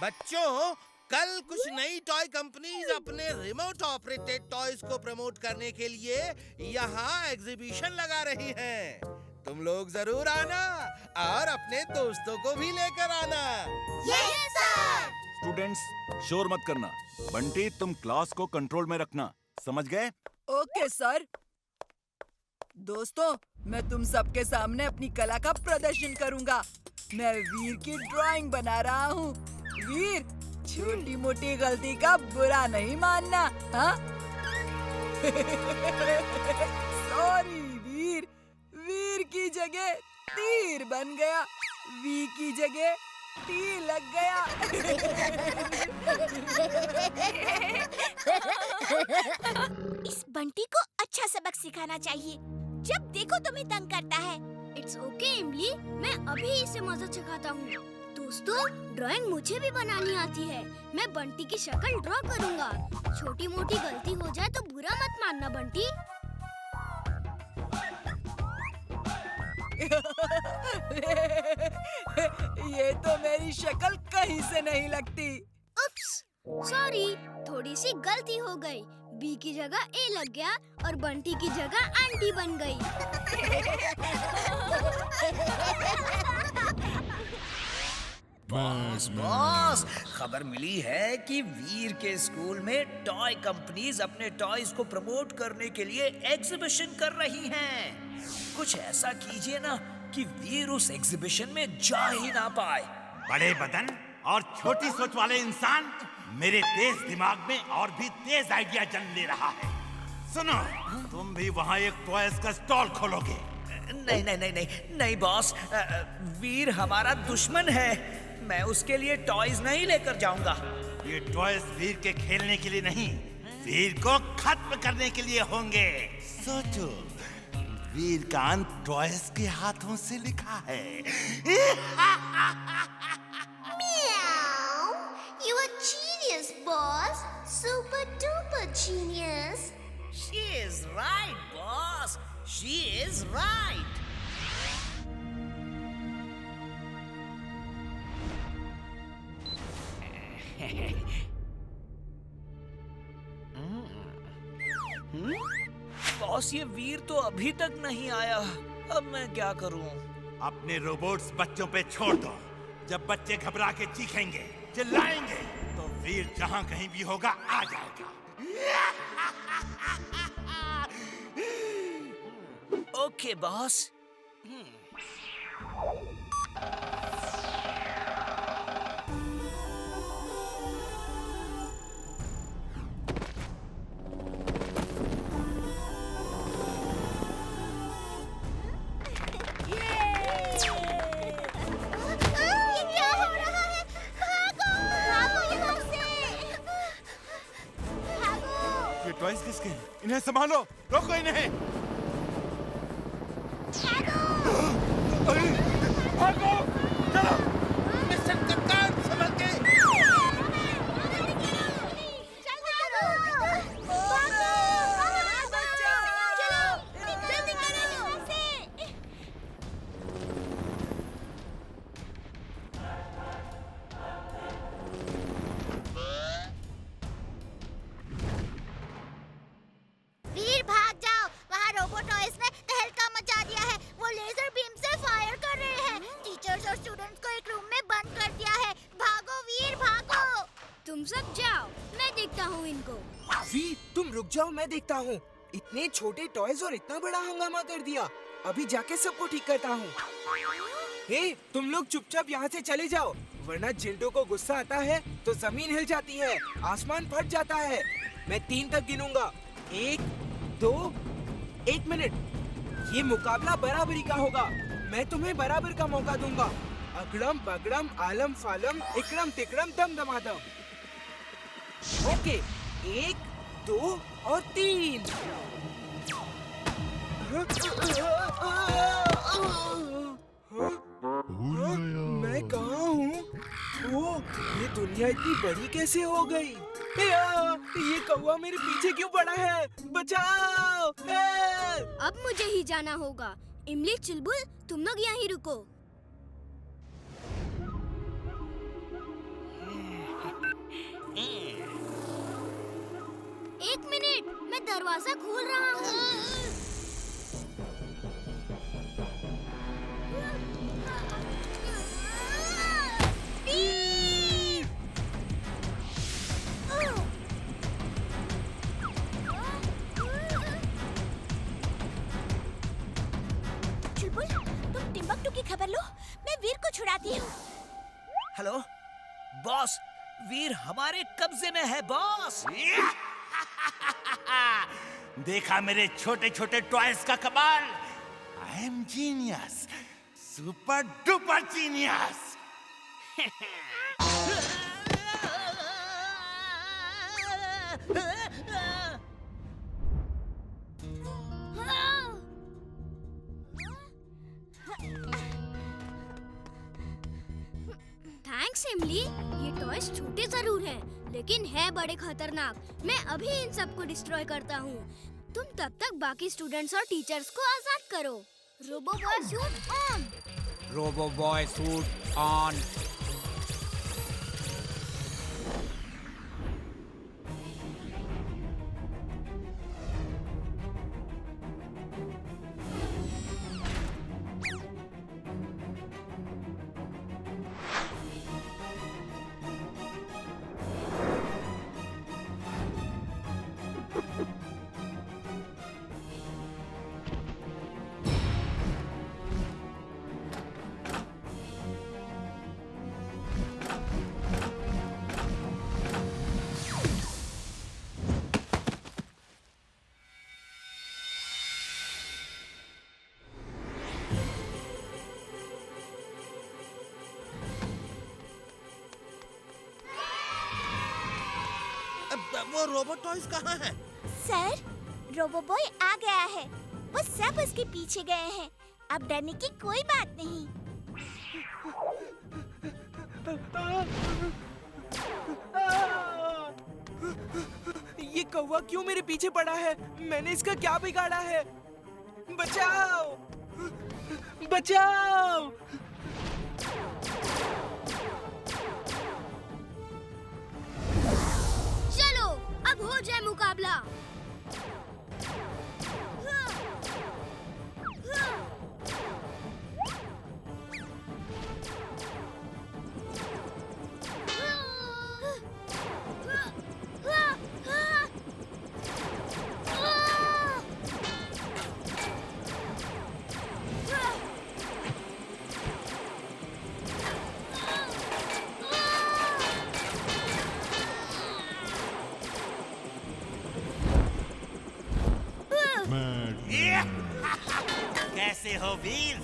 बच्चों, कल कुछ नई टॉय कंपनीज अपने रिमोट ऑपरेटेड टॉयज को प्रमोट करने के लिए यहाँ एग्जीबिशन लगा रही हैं। तुम लोग जरूर आना और अपने दोस्तों को भी लेकर आना। Yes sir. स्टूडेंट्स, शोर मत करना। बंटी, तुम क्लास को कंट्रोल में रखना, समझ गए? Okay sir. दोस्तों, मैं तुम सबके सामने अपनी कला का प्रदर्शन करूंगा। मैं वीर की ड्राइंग बना रहा हूँ। वीर, छोटी मोटी गलती का बुरा नहीं मानना, हाँ? सॉरी वीर। वीर की जगह तीर बन गया। वी की जगह टी लग गया। इस बंटी को अच्छा सबक सिखाना चाहिए। जब देखो तुम्हें तंग करता है। इट्स ओके इमली, मैं अभी इसे मजा सिखाता हूँ। दोस्तों, ड्राइंग मुझे भी बनानी आती है। मैं बंटी की शक्ल ड्रॉ करूँगा। छोटी मोटी गलती हो जाए तो बुरा मत मानना बंटी। ये तो मेरी शक्ल कहीं से नहीं लगती। उप्स, सॉरी, थोड़ी सी गलती हो गई। बी की जगह ए लग गया और बंटी की जगह आंटी बन गई। बॉस, खबर मिली है कि वीर के स्कूल में टॉय कंपनीज अपने टॉयज को प्रमोट करने के लिए एग्जीबिशन कर रही हैं। कुछ ऐसा कीजिए ना कि वीर उस एग्जीबिशन में जा ही ना पाए। बड़े बदन और छोटी सोच वाले इंसान मेरे तेज दिमाग में और भी तेज आइडिया जन्म ले रहा है। सुनो, तुम भी वहाँ एक टॉयज का स्टॉल खोलोगे? नहीं नहीं नहीं नहीं नहीं बॉस, वीर हमारा दुश्मन है। मैं उसके लिए टॉयज नहीं लेकर जाऊंगा। ये टॉयज वीर के खेलने के लिए नहीं, वीर को खत्म करने के लिए होंगे। सोचो, वीर का अंत टॉयज के हाथों से लिखा है। Meow. You a genius, boss. Super duper genius. She is right, boss. She is right. Boss, ये वीर तो अभी तक नहीं आया। अब मैं क्या करूं? अपने रोबोट्स बच्चों पे छोड़ दो। जब बच्चे घबरा के चीखेंगे, चिल्लाएंगे, तो वीर जहाँ कहीं भी होगा आ जाएगा। Okay boss. ये क्या हो रहा है? भागो! भागो यहाँ से! भागो! ये टॉयज किसके हैं? इन्हें संभालो, रोको इन्हें। अरे, भागो! चलो! मिस्टर कप्तान, संभल के! वीर भाग जाओ! वहाँ रोबोटॉयज ने तहलका मचा दिया है। वो लेजर बीम से फायर कर रहे हैं। टीचर्स और स्टूडेंट्स को एक रूम में बंद कर दिया है। भागो वीर, भागो! तुम सब जाओ, मैं देखता हूँ इनको। वीर, तुम रुक जाओ, मैं देखता हूँ। इतने छोटे टॉयज और इतना बड़ा हंगामा कर दिया। अभी जाके सबको ठीक करता हूँ। हे, तुम लोग चुपचाप यहाँ से चले जाओ, वरना जिंटो को गुस्सा आता है तो जमीन हिल जाती है, आसमान फट जाता है। मैं 3 तक गिनूंगा। 1, 2, 1 मिनट। ये मुकाबला बराबरी का होगा। मैं तुम्हें बराबर का मौका दूंगा। अगड़म बगड़म आलम फालम इकड़म तिकड़म दम दमादम। ओके, 1, 2 और 3। मैं कहाँ हूँ? ओह, ये दुनिया इतनी बड़ी कैसे हो गई? ये कौवा मेरे पीछे क्यों पड़ा है? बचाओ! अब मुझे ही जाना होगा। इमली, चुलबुल, तुम लोग यहीं रुको। दरवाजा खोल रहा हूँ। चुलबुल, तुम टिम्बकटू की खबर लो, मैं वीर को छुड़ाती हूँ। हेलो बॉस, वीर हमारे कब्जे में है बॉस। देखा मेरे छोटे छोटे टॉयज का कमाल। आई am genius, super duper genius. Thanks इमली, ये टॉयज छोटे जरूर हैं, लेकिन है बड़े खतरनाक। मैं अभी इन सबको डिस्ट्रॉय करता हूँ। तुम तब तक बाकी स्टूडेंट्स और टीचर्स को आजाद करो। Robo boy suit on. Robo boy suit on. वो रोबोट टॉयज कहाँ हैं? सर, रोबो बॉय आ गया है। वो सब उसके पीछे गए हैं। अब डरने की कोई बात नहीं। ये कौवा क्यों मेरे पीछे पड़ा है? मैंने इसका क्या बिगाड़ा है? बचाओ! बचाओ! चलो अब हो जाए मुकाबला। कैसे हो वीर?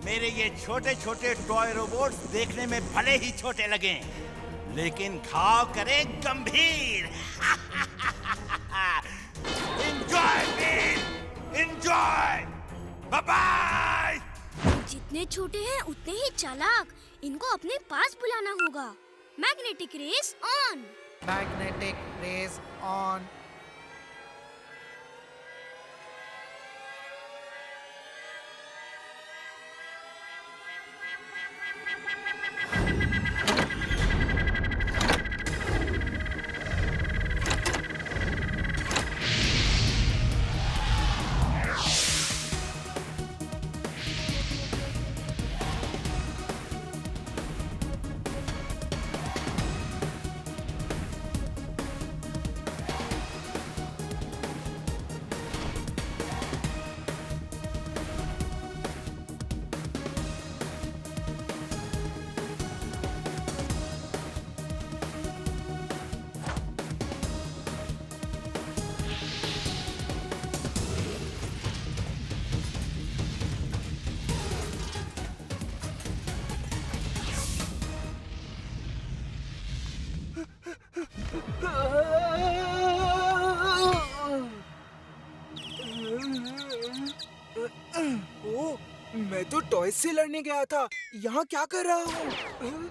मेरे ये छोटे छोटे टॉय रोबोट्स देखने में भले ही छोटे लगे, लेकिन घाव करे गंभीर। Enjoy Veer, enjoy. Bye bye. जितने छोटे हैं उतने ही चालाक। इनको अपने पास बुलाना होगा। Magnetic rays on. Magnetic rays on. ओ, मैं तो टॉयज से लड़ने गया था। यहाँ क्या कर रहा हूँ?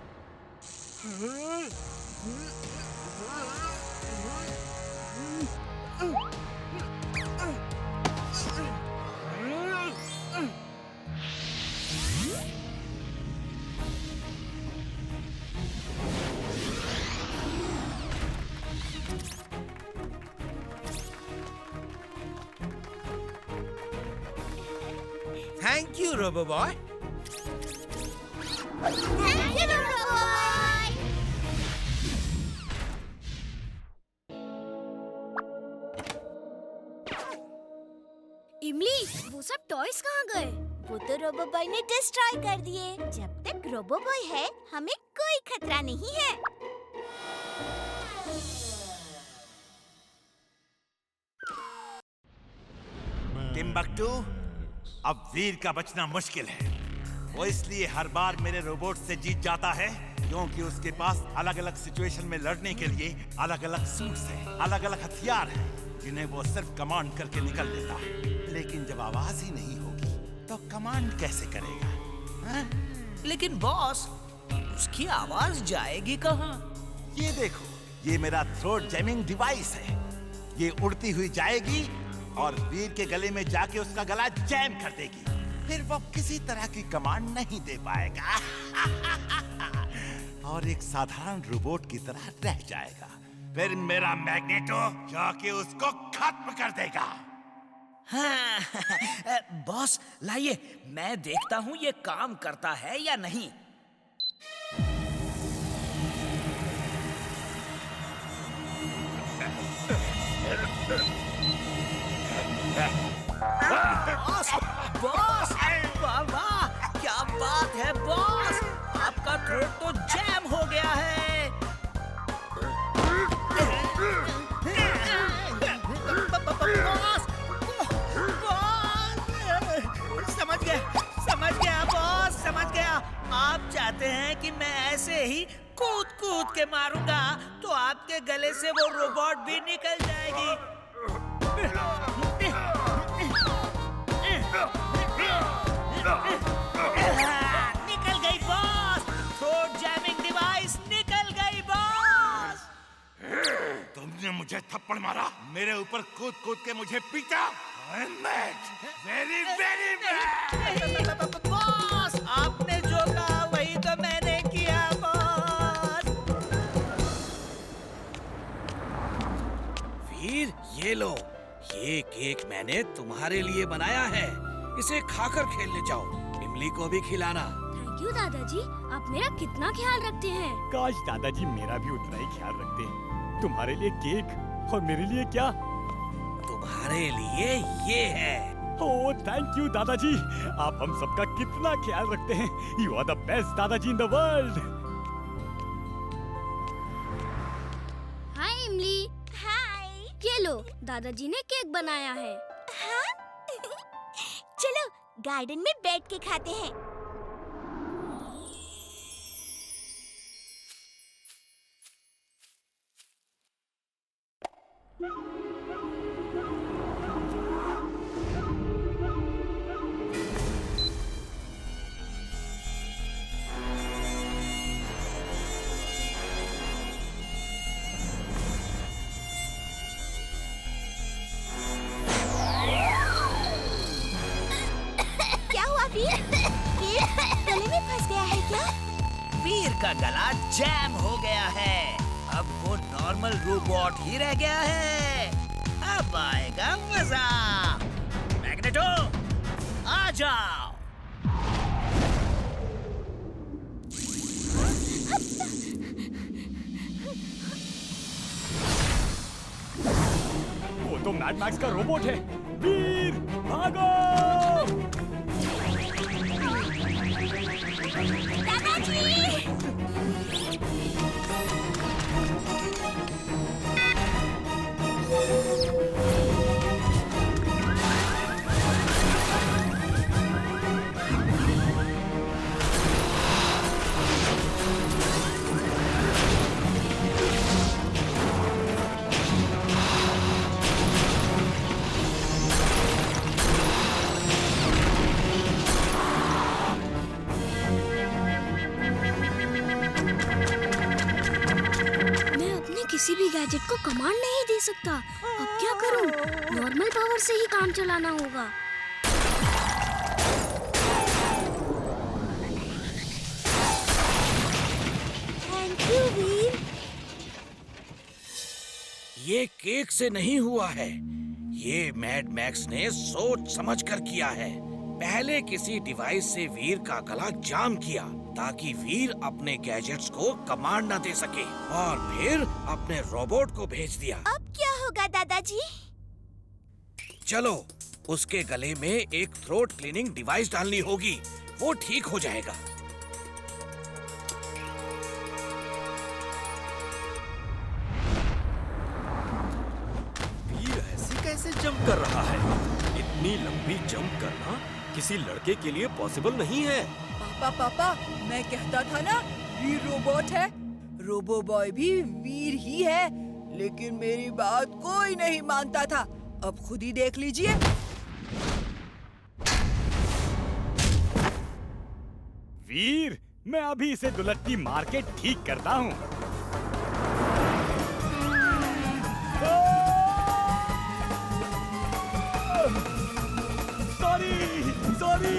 Thank you robo boy. Thank you robo boy. Imli, वो सब टॉयज कहाँ गए? वो तो रोबो बॉय ने डिस्ट्रॉय कर दिए। जब तक रोबो बॉय है हमें कोई खतरा नहीं है। टिम्बकटू, अब वीर का बचना मुश्किल है। वो इसलिए हर बार मेरे रोबोट से जीत जाता है क्योंकि उसके पास अलग अलग सिचुएशन में लड़ने के लिए अलग अलग सूट्स हैं, अलग अलग हथियार हैं, जिन्हें वो सिर्फ कमांड करके निकल देता है। लेकिन जब आवाज ही नहीं होगी तो कमांड कैसे करेगा? हाँ? लेकिन बॉस, उसकी आवाज जाएगी कहाँ? ये देखो, ये मेरा थ्रोट जैमिंग डिवाइस है। ये उड़ती हुई जाएगी और वीर के गले में जाके उसका गला जैम कर देगी। फिर वो किसी तरह की कमांड नहीं दे पाएगा और एक साधारण रोबोट की तरह रह जाएगा। फिर मेरा मैग्नेटो जाके उसको खत्म कर देगा। हाँ, बॉस लाइए, मैं देखता हूँ ये काम करता है या नहीं। बॉस, बॉस, वाह वाह, क्या बात है बॉस, आपका थ्रोट तो जैम हो गया है। बॉस, समझ गया बॉस, समझ गया। आप चाहते हैं कि मैं ऐसे ही कूद कूद के मारूंगा तो आपके गले से वो रोबोट भी निकल जाएगी। निकल गई बॉस, थ्रोट जैमिंग डिवाइस निकल गई बॉस। तुमने मुझे थप्पड़ मारा, मेरे ऊपर कूद कूद के मुझे पीटा। I'm mad, very very mad। Boss, आपने जो कहा वही तो मैंने किया बॉस। वीर, ये लो, ये केक मैंने तुम्हारे लिए बनाया है। इसे खाकर खेलने जाओ, इमली को भी खिलाना। थैंक यू दादाजी, आप मेरा कितना ख्याल रखते हैं। काश दादाजी मेरा भी उतना ही ख्याल रखते। तुम्हारे लिए केक और मेरे लिए क्या? तुम्हारे लिए ये है। ओह थैंक यू दादाजी, आप हम सबका कितना ख्याल रखते हैं। यू आर द बेस्ट दादाजी इन द वर्ल्ड। हाय इमली। हाय। ये लो, दादाजी ने केक बनाया है। हाँ? चलो गार्डन में बैठ के खाते हैं। गले में फंस गया है क्या? वीर का गला जैम हो गया है। अब वो नॉर्मल रोबोट ही रह गया है। अब आएगा मजा। मैग्नेटो, आ जाओ। वो तो मैड मैक्स का रोबोट है। वीर भागो! किसी भी गैजेट को कमांड नहीं दे सकता। अब क्या करूं? नॉर्मल पावर से ही काम चलाना होगा। थैंक यू वीर। ये केक से नहीं हुआ है, ये मैड मैक्स ने सोच समझ कर किया है। पहले किसी डिवाइस से वीर का गला जाम किया ताकि वीर अपने गैजेट्स को कमांड न दे सके, और फिर अपने रोबोट को भेज दिया। अब क्या होगा दादाजी? चलो, उसके गले में एक थ्रोट क्लीनिंग डिवाइस डालनी होगी, वो ठीक हो जाएगा। वीर ऐसे कैसे जंप कर रहा है? इतनी लंबी जंप करना किसी लड़के के लिए पॉसिबल नहीं है। पापा, मैं कहता था ना वीर रोबोट है। रोबो बॉय भी वीर ही है, लेकिन मेरी बात कोई नहीं मानता था। अब खुद ही देख लीजिए। वीर, मैं अभी इसे दुलट्टी मार के ठीक करता हूँ। सॉरी।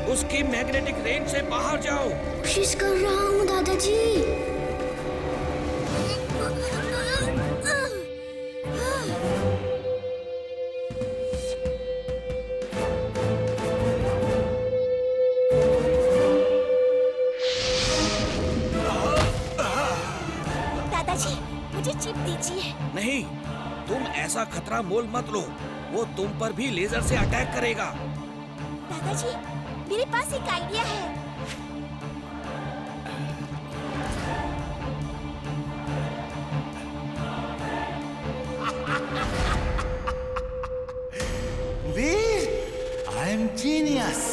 उसकी मैग्नेटिक रेंज से बाहर जाओ। कोशिश कर रहा हूँ दादाजी। दादाजी, मुझे चिप दीजिए। नहीं, तुम ऐसा खतरा मोल मत लो, वो तुम पर भी लेजर से अटैक करेगा। दादाजी, मेरे पास एक आइडिया है। Veer, I am genius,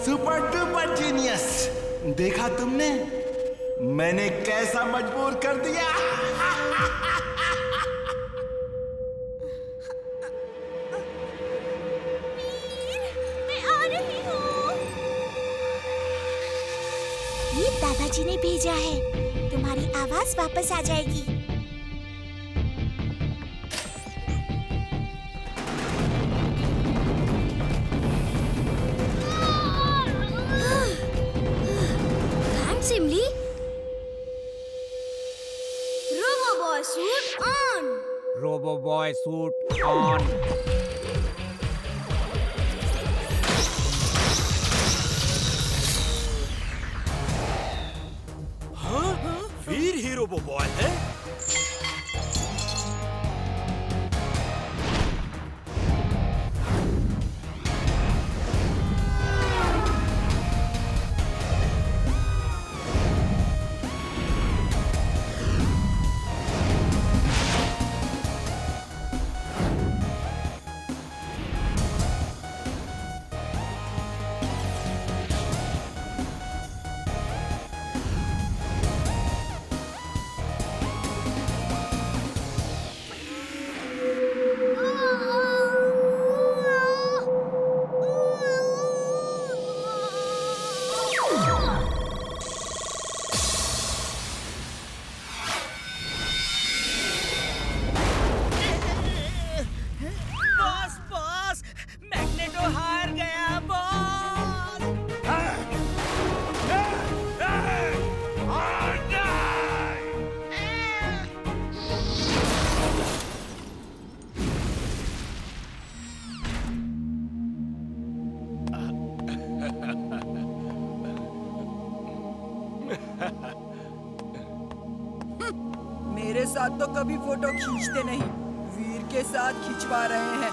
super duper genius. देखा तुमने, मैंने कैसा मजबूर कर दिया। ये दादाजी ने भेजा है, तुम्हारी आवाज वापस आ जाएगी। Thanks Imli. Robo boy suit on. Robo boy suit on. Veer ही रोबो बॉय है? मेरे साथ तो कभी फोटो खींचते नहीं, वीर के साथ खिंचवा रहे हैं।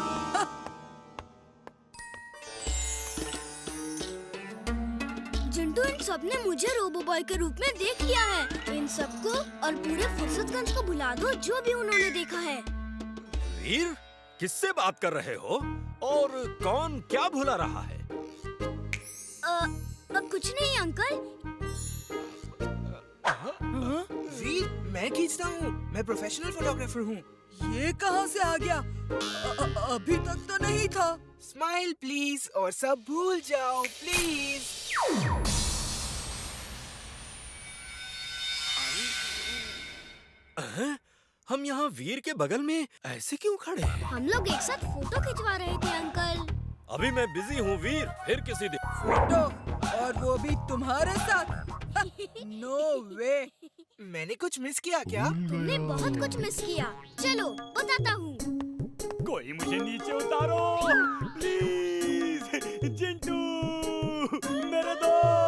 चिंटू तो इन सबने मुझे रोबो बॉय के रूप में देख लिया है। इन सबको और पूरे फुर्सतगंज को भुला दो जो भी उन्होंने देखा है। वीर, किससे बात कर रहे हो और कौन क्या भुला रहा है? कुछ नहीं अंकल। वीर, मैं खींचता हूँ। मैं प्रोफेशनल फोटोग्राफर हूँ। ये कहाँ से आ गया? अभी तक तो नहीं था। स्माइल प्लीज और सब भूल जाओ प्लीज। हम यहाँ वीर के बगल में ऐसे क्यों खड़े हैं? हम लोग एक साथ फोटो खिंचवा रहे थे अंकल। अभी मैं बिजी हूँ वीर, फिर किसी दिन। फोटो, और वो भी तुम्हारे साथ? नो वे। मैंने कुछ मिस किया क्या? तुमने बहुत कुछ मिस किया। चलो बताता हूँ। कोई मुझे नीचे उतारो प्लीज। चिंटू, मेरे दोस्त।